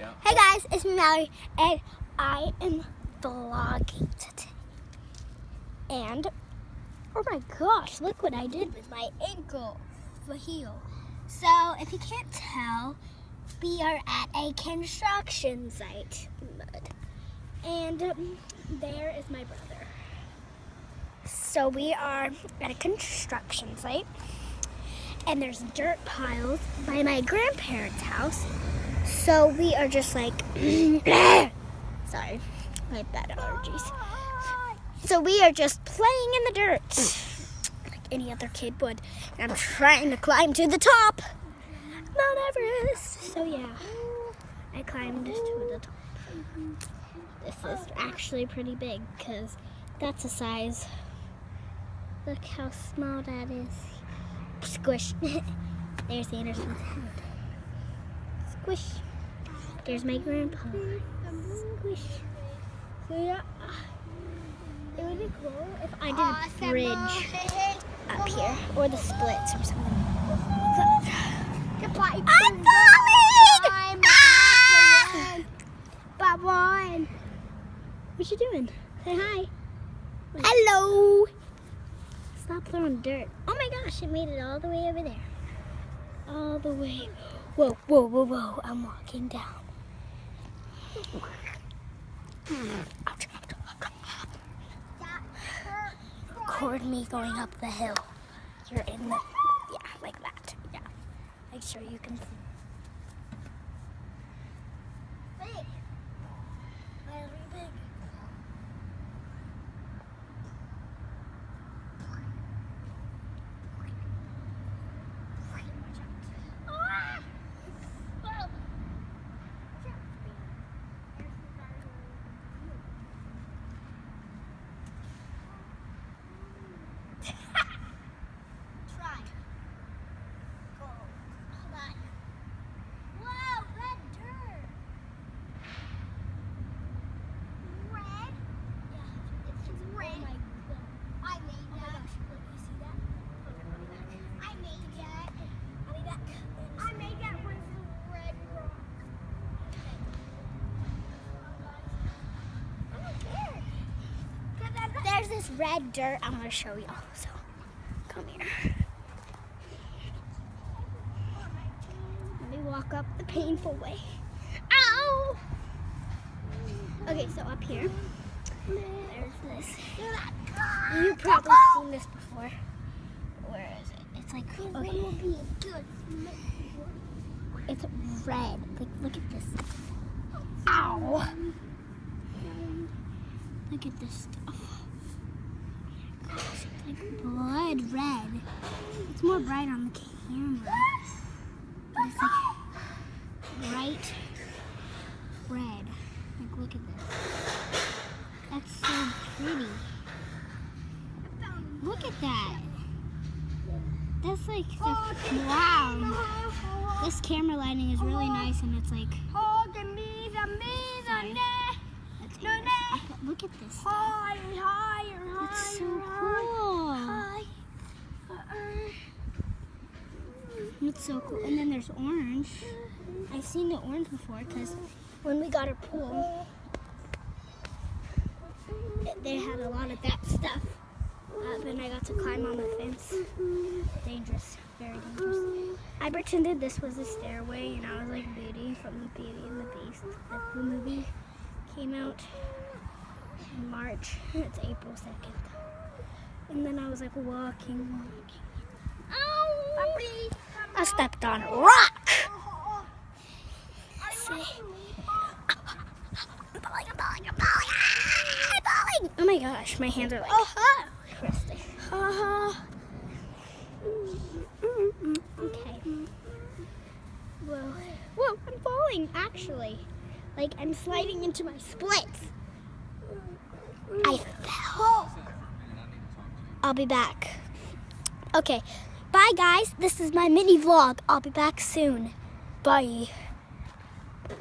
Hey guys, it's me Mallory, and I am vlogging today. And oh my gosh, look what I did with my ankle, the heel. So if you can't tell, we are at a construction site, and there is my brother. So we are at a construction site, and there's dirt piles by my grandparents' house. So we are just like, sorry, I have bad allergies. So we are just playing in the dirt, like any other kid would. And I'm trying to climb to the top, Mount Everest. So yeah, I climbed to the top. This is actually pretty big because that's the size. Look how small that is. Squish. There's Anderson's head. Squish. There's my grandpa. Squish. So yeah, it would be cool if I did a bridge up here, or the splits or something. I'm falling! Bye-bye. What you doing? Say hi. Hello. Stop throwing dirt. Oh my gosh, it made it all the way over there. All the way. Whoa, whoa, whoa, whoa. I'm walking down. Record me going up the hill. You're in the, yeah, like that. Yeah. Make sure you can see. Big. Very big. There's this red dirt I'm going to show y'all, so come here. Let me walk up the painful way. Ow! Okay, so up here, there's this. You've probably seen this before. Where is it? It's like, okay. It's red. Like, look at this. Ow! Look at this stuff. Gosh, it's like blood red. It's more bright on the camera. But it's like bright red. Like, look at this. That's so pretty. Look at that. That's like, wow. This camera lighting is really nice, and it's like, look at this stuff. It's so cool. It's so cool. And then there's orange. I've seen the orange before because when we got our pool, they had a lot of that stuff up, and I got to climb on the fence. Dangerous, very dangerous. I pretended this was a stairway, and I was like Beauty from the Beauty and the Beast. The movie came out in March. It's April 2nd. And then I was like walking. Ow! I stepped on a rock. See? I'm falling. Oh my gosh, my hands are like twisting. Okay. Whoa, I'm falling, actually. Like, I'm sliding into my splits. I fell. I'll be back. Okay. Bye, guys. This is my mini vlog. I'll be back soon. Bye.